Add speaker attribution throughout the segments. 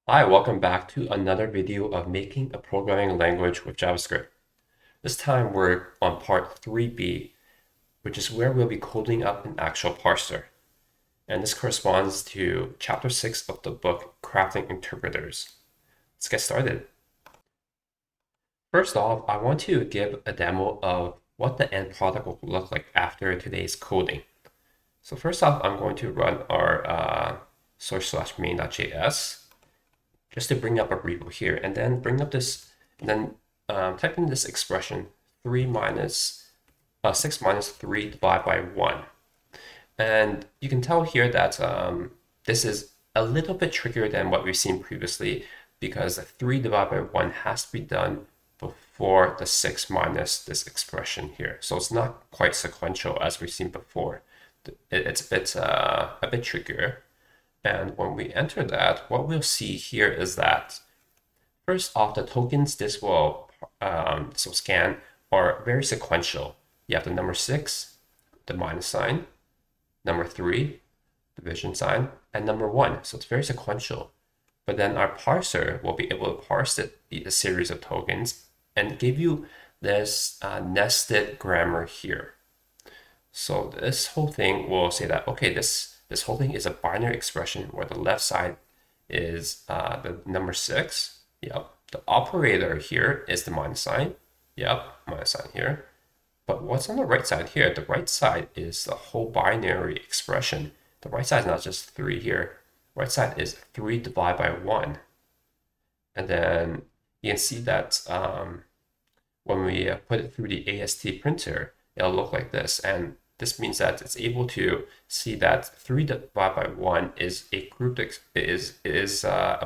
Speaker 1: Hi, welcome back to another video of making a programming language with JavaScript. This time we're on part 3b, which is where we'll be coding up an actual parser. And this corresponds to chapter 6 of the book, Crafting Interpreters. Let's get started. First off, I want to give a demo of what the end product will look like after today's coding. So first off, I'm going to run our source/main.js just to bring up a repo here, and then bring up this, and then type in this expression 6 minus 3 divided by 1. And you can tell here that this is a little bit trickier than what we've seen previously, because 3 divided by 1 has to be done before the 6 minus this expression here. So it's not quite sequential as we've seen before. It's a bit trickier. And when we enter that, what we'll see here is that first off, the tokens this will scan are very sequential. You have the number 6, the minus sign, number 3, division sign, and number 1. So it's very sequential. But then our parser will be able to parse a series of tokens and give you this nested grammar here. So this whole thing will say that, okay, this whole thing is a binary expression where the left side is the number 6. Yep. The operator here is the minus sign. Yep, minus sign here. But what's on the right side here? The right side is the whole binary expression. The right side is not just 3 here. Right side is 3 divided by 1. And then you can see that when we put it through the AST printer, it'll look like this. And this means that it's able to see that 3 divided by 1 is a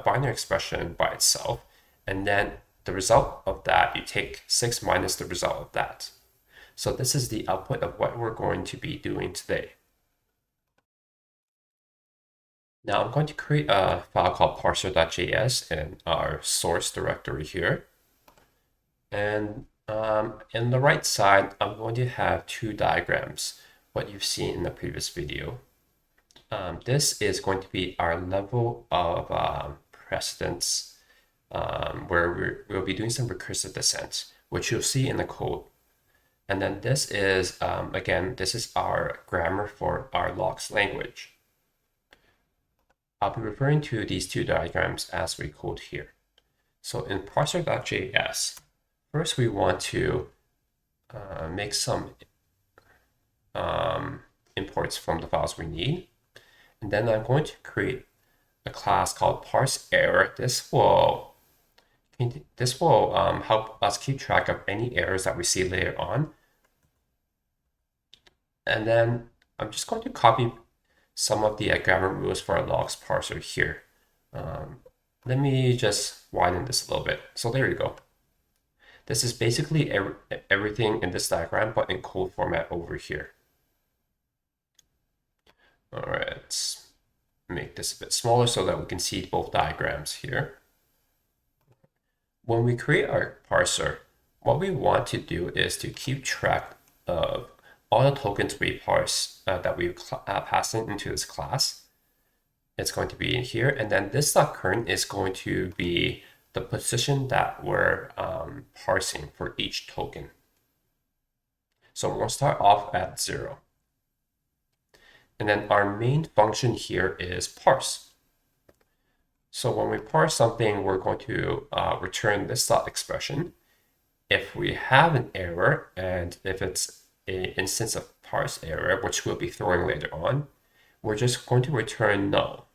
Speaker 1: binary expression by itself. And then the result of that, you take 6 minus the result of that. So this is the output of what we're going to be doing today. Now I'm going to create a file called Parser.js in our source directory here. And in the right side, I'm going to have 2 diagrams, what you've seen in the previous video. This is going to be our level of precedence, where we'll be doing some recursive descent, which you'll see in the code. And then this is, again, this is our grammar for our Lox language. I'll be referring to these 2 diagrams as we code here. So in Parser.js, first we want to make some imports from the files we need. And then I'm going to create a class called parseError. This will help us keep track of any errors that we see later on. And then I'm just going to copy some of the grammar rules for our logs parser here. Let me just widen this a little bit. So there you go. This is basically everything in this diagram, but in code format over here. All right, let's make this a bit smaller so that we can see both diagrams here. When we create our parser, what we want to do is to keep track of all the tokens we parse that we pass into this class. It's going to be in here, and then this .current is going to be the position that we're parsing for each token. So we're going to start off at 0. And then our main function here is parse. So when we parse something, we're going to return this expression. If we have an error, and if it's an instance of parse error, which we'll be throwing later on, we're just going to return null.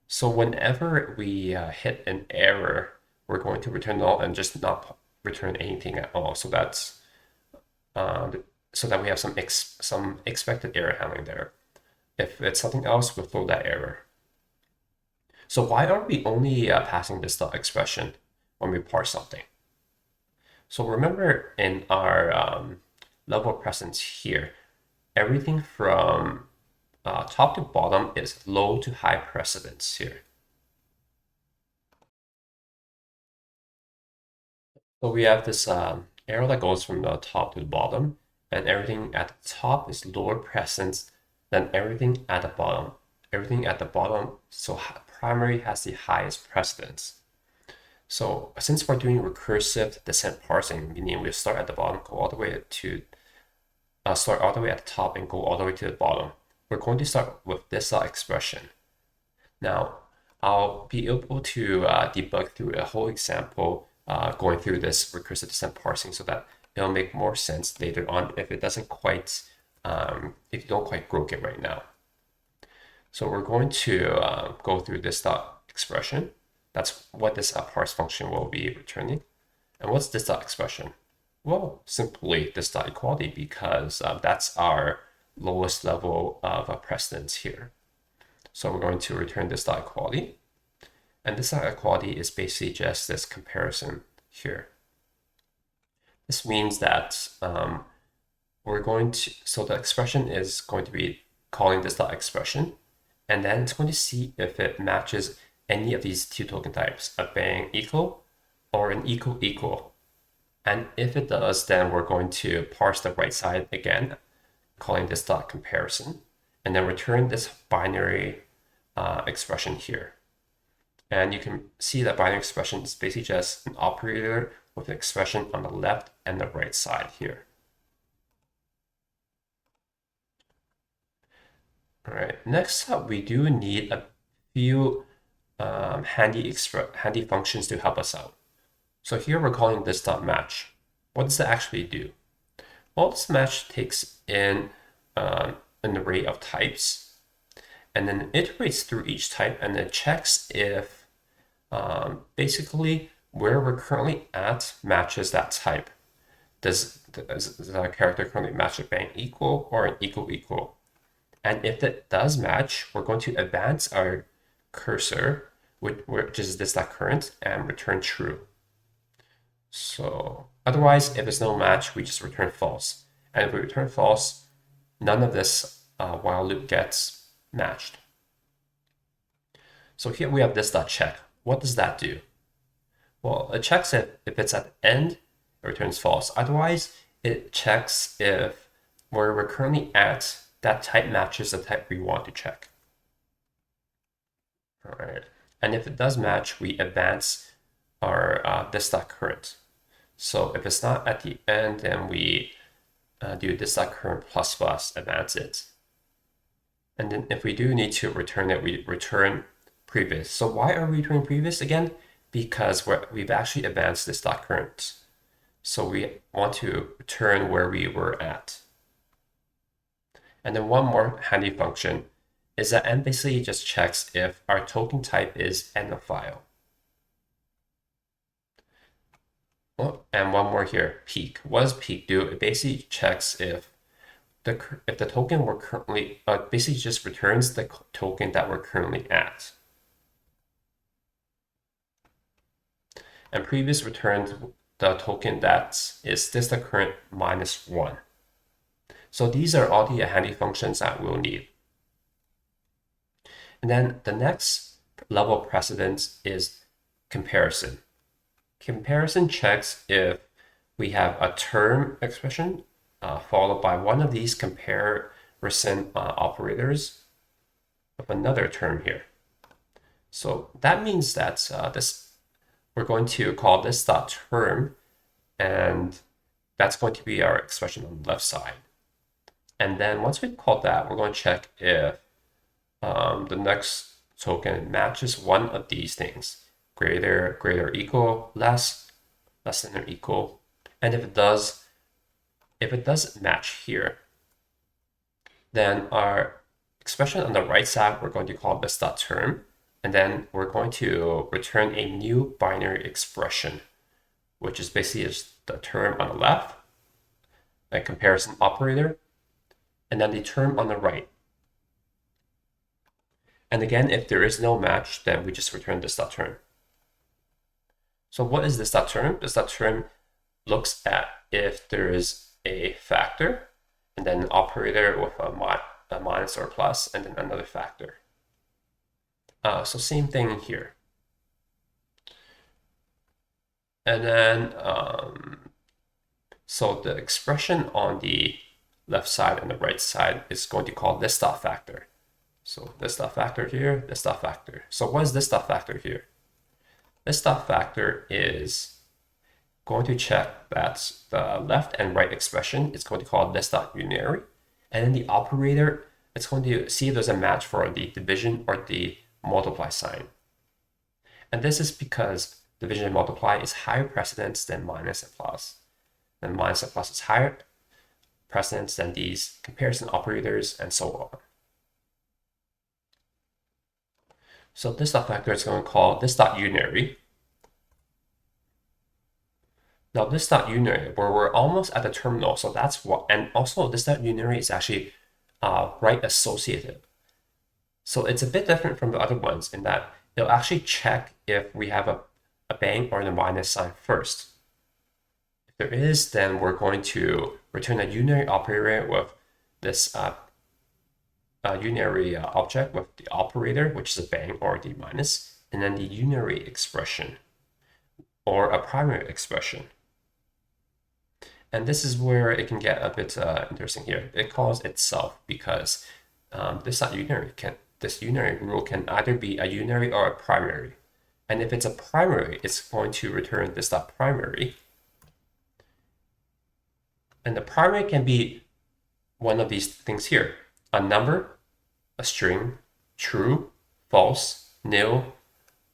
Speaker 1: So whenever we hit an error, we're going to return null and just not return anything at all. So that's so that we have some expected error handling there. If it's something else, we'll throw that error. So why are we only passing this expression when we parse something? So remember in our level of precedence here, everything from top to bottom is low to high precedence here. So we have this arrow that goes from the top to the bottom, and everything at the top is lower precedence than everything at the bottom. Everything at the bottom, so primary has the highest precedence. So since we're doing recursive descent parsing, meaning we start at the bottom, go all the way to start all the way at the top and go all the way to the bottom, we're going to start with this expression. Now, I'll be able to debug through a whole example going through this recursive descent parsing so that it'll make more sense later on if it doesn't quite, if you don't quite grok it right now. So we're going to go through this dot expression. That's what this parse function will be returning. And what's this dot expression? Well, simply this dot equality, because that's our lowest level of precedence here. So we're going to return this dot equality. And this dot equality is basically just this comparison here. This means that we're going to, so the expression is going to be calling this dot expression, and then it's going to see if it matches any of these two token types, a bang equal or an equal equal. And if it does, then we're going to parse the right side again, calling this dot comparison, and then return this binary expression here. And you can see that binary expression is basically just an operator with an expression on the left and the right side here. All right, next up, we do need a few handy functions to help us out. So here we're calling this dot match. What does that actually do? Well, this match takes in an array of types, and then iterates through each type, and then checks if basically where we're currently at matches that type. Does our character currently match a bang equal or an equal equal? And if it does match, we're going to advance our cursor, which is this dot current, and return true. So otherwise, if it's no match, we just return false. And if we return false, none of this while loop gets matched. So here we have this dot check. What does that do? Well, it checks if it's at the end, it returns false. Otherwise, it checks if where we're currently at, that type matches the type we want to check. All right. And if it does match, we advance our this dot current. So if it's not at the end, then we do this dot current plus plus, advance it. And then if we do need to return it, we return previous. So why are we returning previous again? Because we've actually advanced this dot current. So we want to return where we were at. And then one more handy function is that n basically just checks if our token type is end of file. Oh, and one more here, peak. What does peak do? It basically checks if the token we're currently, basically just returns the token that we're currently at. And previous returned the token that is this the current -1. So these are all the handy functions that we'll need. And then the next level of precedence is comparison. Comparison checks if we have a term expression followed by one of these comparison operators of another term here. So that means that we're going to call this dot term, and that's going to be our expression on the left side. And then once we've called that, we're going to check if the next token matches one of these things, greater or equal, less than or equal. And if it does match here, then our expression on the right side, we're going to call this dot term, and then we're going to return a new binary expression, which is basically just the term on the left, a comparison operator, and then the term on the right. And again, if there is no match, then we just return this dot term. So what is this dot term? This dot term looks at if there is a factor, and then an operator with a minus or plus, and then another factor. So same thing here. And then, so the expression on the left side and the right side is going to call this dot factor. So this dot factor here, this dot factor. So what is this dot factor here? This dot factor is going to check that the left and right expression is going to call this dot unary. And then the operator, it's going to see if there's a match for the division or the multiply sign. And this is because division and multiply is higher precedence than minus and plus. And minus and plus is higher precedence than these comparison operators and so on. So this dot factor is going to call this dot unary. Now this dot unary, where we're almost at the terminal, so that's what, and also this dot unary is actually right associative. So it's a bit different from the other ones in that it'll actually check if we have a bang or the minus sign first. If there is, then we're going to return a unary operator with this unary object with the operator, which is a bang or the minus, and then the unary expression or a primary expression. And this is where it can get a bit interesting here. It calls itself because this unary rule can either be a unary or a primary. And if it's a primary, it's going to return this dot primary. And the primary can be one of these things here: a number, a string, true, false, nil,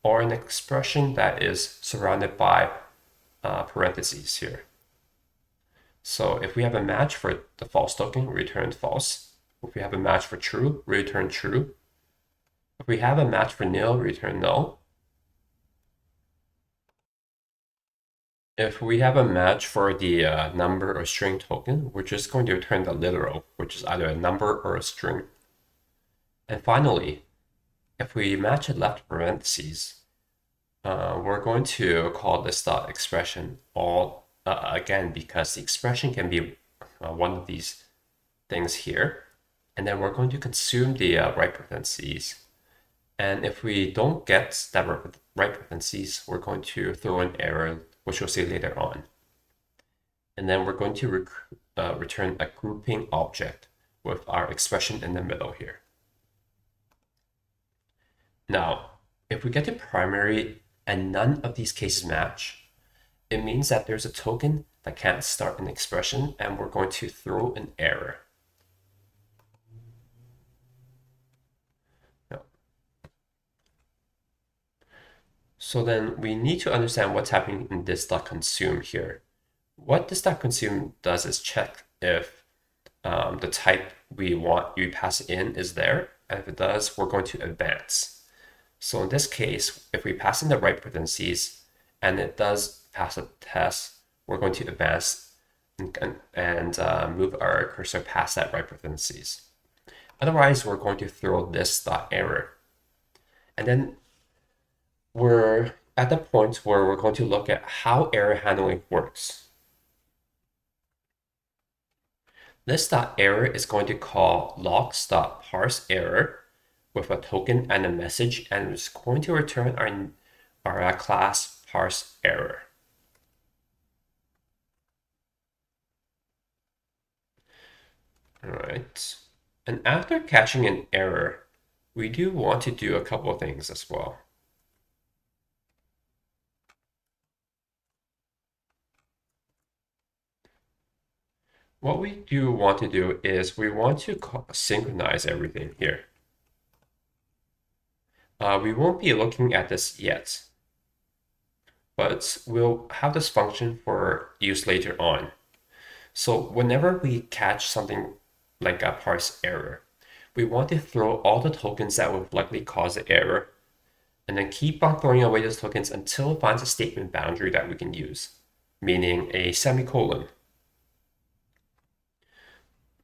Speaker 1: or an expression that is surrounded by parentheses here. So if we have a match for the false token, we return false. If we have a match for true, we return true. If we have a match for nil, we return null. If we have a match for the number or string token, we're just going to return the literal, which is either a number or a string. And finally, if we match it left parentheses, we're going to call this dot expression all again, because the expression can be one of these things here. And then we're going to consume the right parentheses. And if we don't get that right parentheses, we're going to throw an error, which we'll see later on. And then we're going to return a grouping object with our expression in the middle here. Now, if we get to primary and none of these cases match, it means that there's a token that can't start an expression, and we're going to throw an error. No. So then we need to understand what's happening in this .consume here. What this .consume does is check if the type we want you pass in is there, and if it does, we're going to advance. So in this case, if we pass in the right parentheses and it does pass a test, we're going to advance and move our cursor past that right parentheses. Otherwise, we're going to throw this .error. And then we're at the point where we're going to look at how error handling works. This .error is going to call Lox.parse_error with a token and a message, and it's going to return our class parse error. All right. And after catching an error, we do want to do a couple of things as well. What we do want to do is we want to synchronize everything here. We won't be looking at this yet, but we'll have this function for use later on. So whenever we catch something like a parse error, we want to throw all the tokens that would likely cause the error, and then keep on throwing away those tokens until it finds a statement boundary that we can use, meaning a semicolon.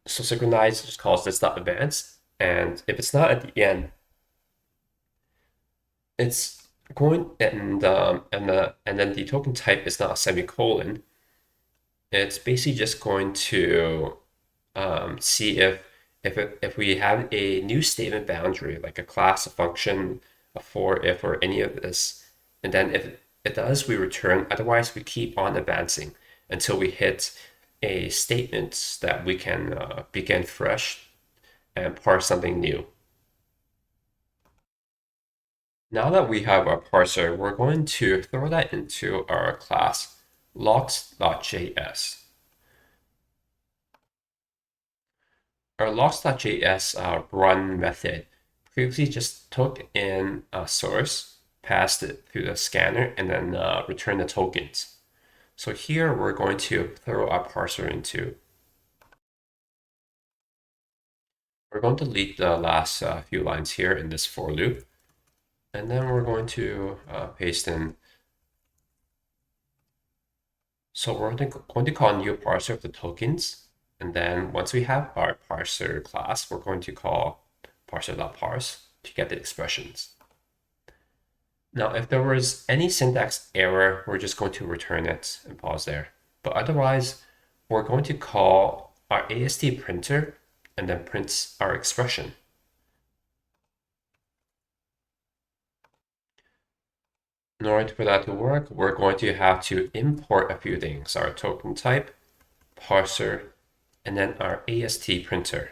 Speaker 1: So synchronize just calls this .advance, and if it's not at the end, it's going and then the token type is not a semicolon. It's basically just going to see if we have a new statement boundary, like a class, a function, a for, if, or any of this, and then if it does, we return. Otherwise, we keep on advancing until we hit a statement that we can begin fresh and parse something new. Now that we have our parser, we're going to throw that into our class Lox.js. Our Lox.js run method previously just took in a source, passed it through the scanner, and then returned the tokens. So here we're going to throw our parser into. We're going to delete the last few lines here in this for loop. And then we're going to paste in. So we're going to call a new parser of the tokens. And then once we have our parser class, we're going to call parser.parse to get the expressions. Now, if there was any syntax error, we're just going to return it and pause there. But otherwise, we're going to call our AST printer and then prints our expression. In order for that to work, we're going to have to import a few things, our token type, parser, and then our AST printer.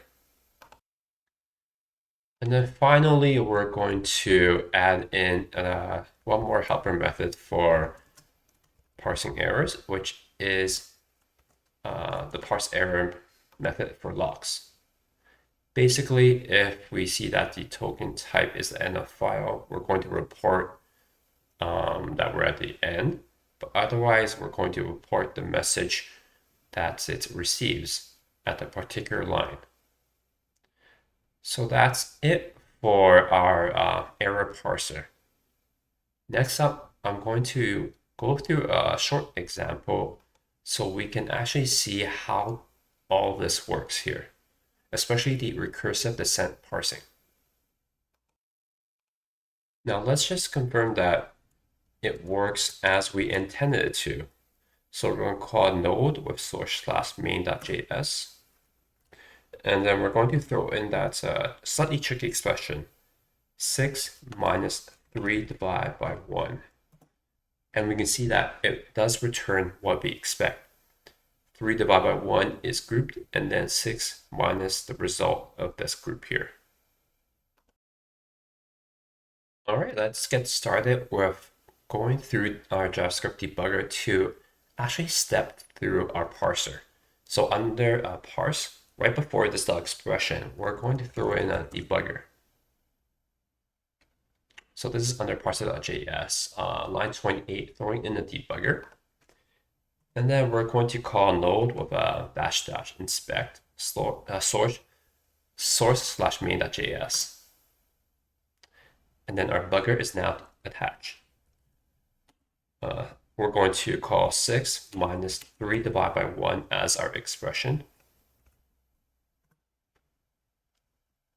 Speaker 1: And then finally, we're going to add in one more helper method for parsing errors, which is the parse error method for logs. Basically, if we see that the token type is the end of file, we're going to report that we're at the end. But otherwise, we're going to report the message that it receives at a particular line. So that's it for our error parser. Next up, I'm going to go through a short example so we can actually see how all this works here, especially the recursive descent parsing. Now let's just confirm that it works as we intended it to. So we're going to call node with source/main.js. And then we're going to throw in that slightly tricky expression, 6 minus 3 divided by 1. And we can see that it does return what we expect. 3 divided by 1 is grouped, and then 6 minus the result of this group here. All right, let's get started with going through our JavaScript debugger to actually step through our parser. So under parse, right before this expression, we're going to throw in a debugger. So this is under Parser.js, line 28, throwing in a debugger. And then we're going to call node with a -- inspect source/main.js. And then our bugger is now attached. We're going to call 6 minus 3 divided by 1 as our expression.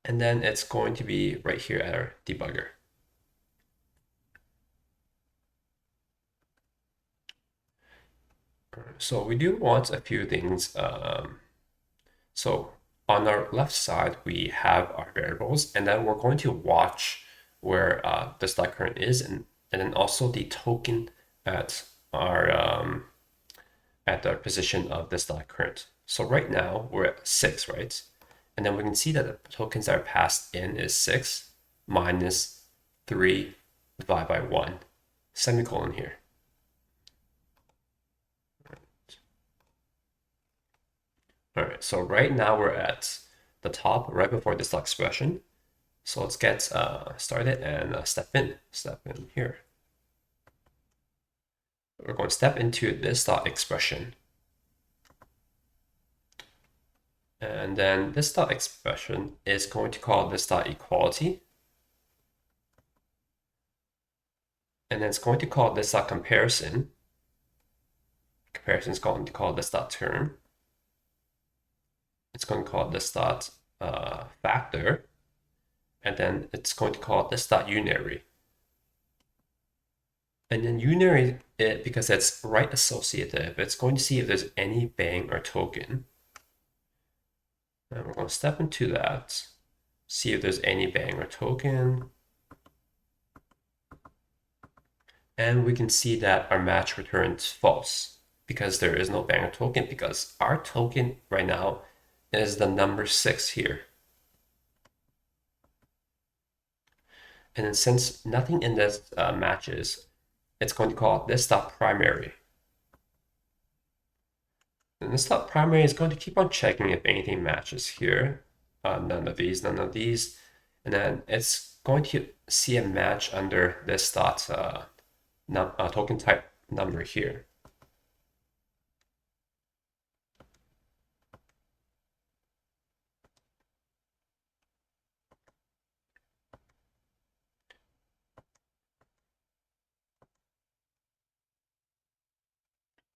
Speaker 1: And then it's going to be right here at our debugger. So we do want a few things. So on our left side, we have our variables, and then we're going to watch where the start current is, and then also the token at our at the position of the start current. So right now we're at 6, right? And then we can see that the tokens that are passed in is 6 minus 3 divided by 1, semicolon here. All right, so right now we're at the top, right before this expression. So let's get started and step in here. We're going to step into this expression. And then this expression is going to call this equality. And then it's going to call this comparison. Comparison is going to call this term. It's going to call this factor. And then it's going to call this unary. And then unary, because it's right associative, it's going to see if there's any bang or token. And we're going to step into that, see if there's any bang or token. And we can see that our match returns false because there is no bang or token, because our token right now is the number 6 here. And then since nothing in this matches, it's going to call this dot primary. And this dot primary is going to keep on checking if anything matches here. None of these, none of these. And then it's going to see a match under this dot token type number here.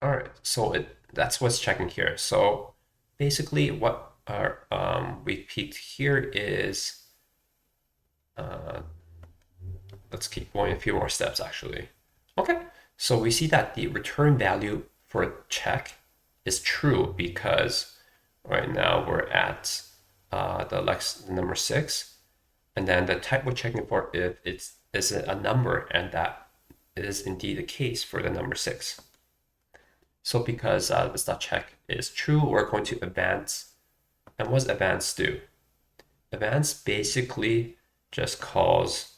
Speaker 1: All right, so that's what's checking here. So basically what we peeked here is, let's keep going a few more steps actually. Okay, so we see that the return value for check is true because right now we're at the number 6, and then the type we're checking for if is a number, and that is indeed the case for the number 6. So because this dot check is true, we're going to advance. And what does advance do? Advance basically just calls,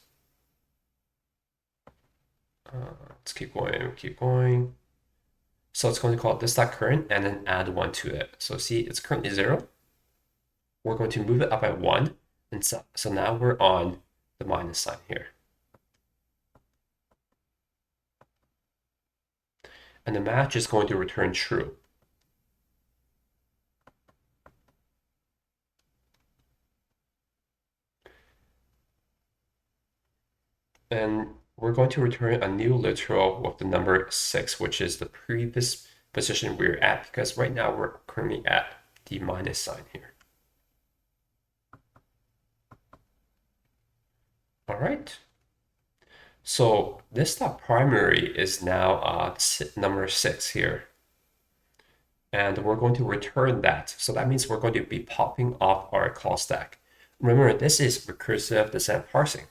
Speaker 1: let's keep going, keep going. So it's going to call this dot current and then add 1 to it. So see, it's currently 0. We're going to move it up by 1. And so now we're on the minus sign here. And the match is going to return true. And we're going to return a new literal with the number 6, which is the previous position we're at, because right now we're currently at the minus sign here. All right. So this dot primary is now number 6 here. And we're going to return that. So that means we're going to be popping off our call stack. Remember, this is recursive descent parsing.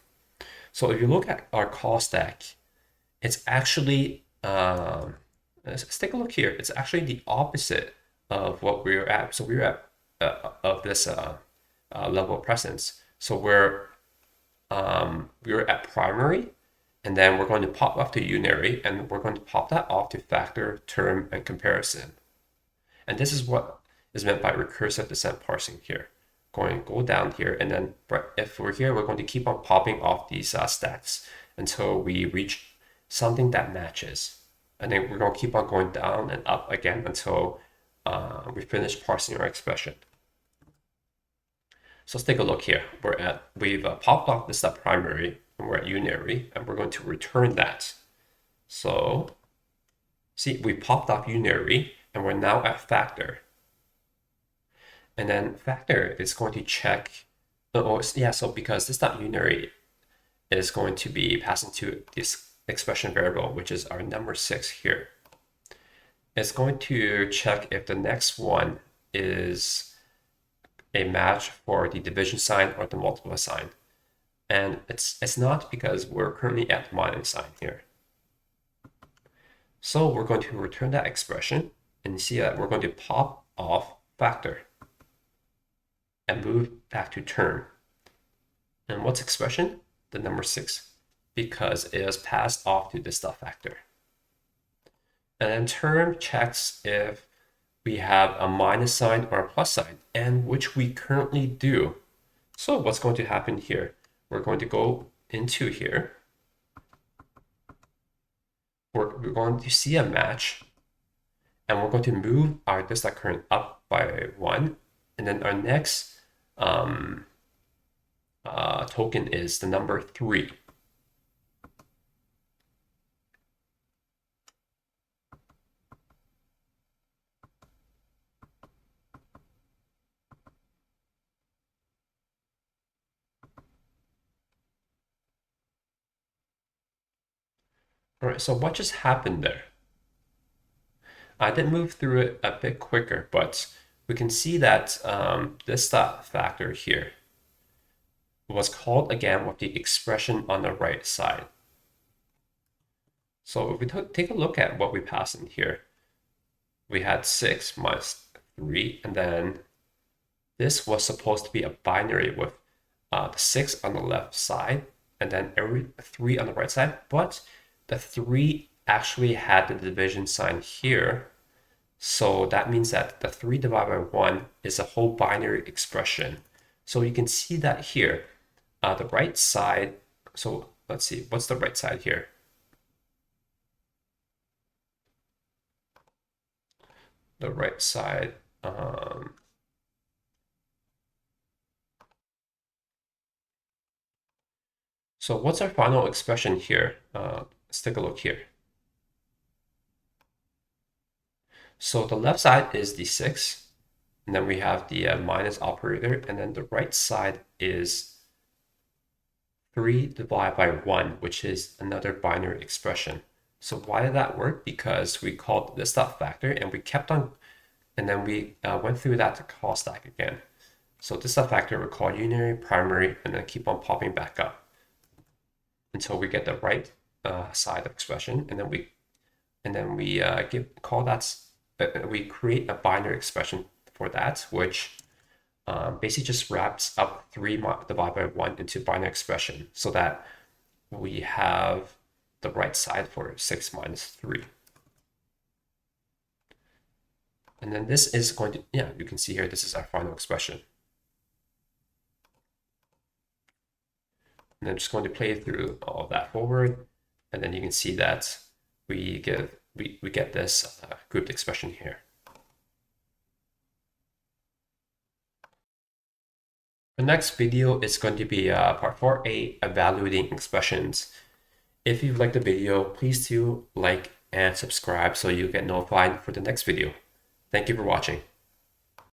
Speaker 1: So if you look at our call stack, it's actually, let's take a look here. It's actually the opposite of what we're at. So we're at of this level of presence. So we're at primary, and then we're going to pop off to unary, and we're going to pop that off to factor, term, and comparison. And this is what is meant by recursive descent parsing here. Go down here, and then if we're here, we're going to keep on popping off these stacks until we reach something that matches. And then we're going to keep on going down and up again until we finish parsing our expression. So let's take a look here. We've popped off this primary, and we're at unary, and we're going to return that. So see, we popped off unary, and we're now at factor. And then factor is going to check, so because this unary is going to be passing to this expression variable, which is our number 6 here. It's going to check if the next one is a match for the division sign or the multiply sign. And it's not, because we're currently at the minus sign here. So we're going to return that expression, and you see that we're going to pop off factor and move back to term. And what's expression? The number 6, because it is passed off to this dot factor. And then term checks if we have a minus sign or a plus sign, and which we currently do. So what's going to happen here? We're going to go into here. We're going to see a match, and we're going to move our this dot current up by 1, and then our next token is the number 3. All right, so what just happened there? I did move through it a bit quicker, but we can see that this dot factor here was called again with the expression on the right side. So if we take a look at what we passed in here, we had 6 minus 3, and then this was supposed to be a binary with the 6 on the left side and then every 3 on the right side, but the 3 actually had the division sign here. So that means that the 3 divided by 1 is a whole binary expression. So you can see that here. The right side, so let's see, what's the right side here? The right side, so what's our final expression here? Let's take a look here. So the left side is the 6, and then we have the minus operator, and then the right side is 3 divided by 1, which is another binary expression. So why did that work? Because we called this dot factor, and we kept on, and then we went through that to call stack again. So this dot factor we call unary, primary, and then keep on popping back up until we get the right side of expression, and then we call that we create a binary expression for that, which basically just wraps up 3 divided by 1 into binary expression so that we have the right side for 6 minus 3. And then this is going to, yeah, you can see here, this is our final expression. And I'm just going to play through all of that forward. And then you can see that we get this grouped expression here. The next video is going to be part 4a, evaluating expressions. If you liked the video, please do like and subscribe so you get notified for the next video. Thank you for watching.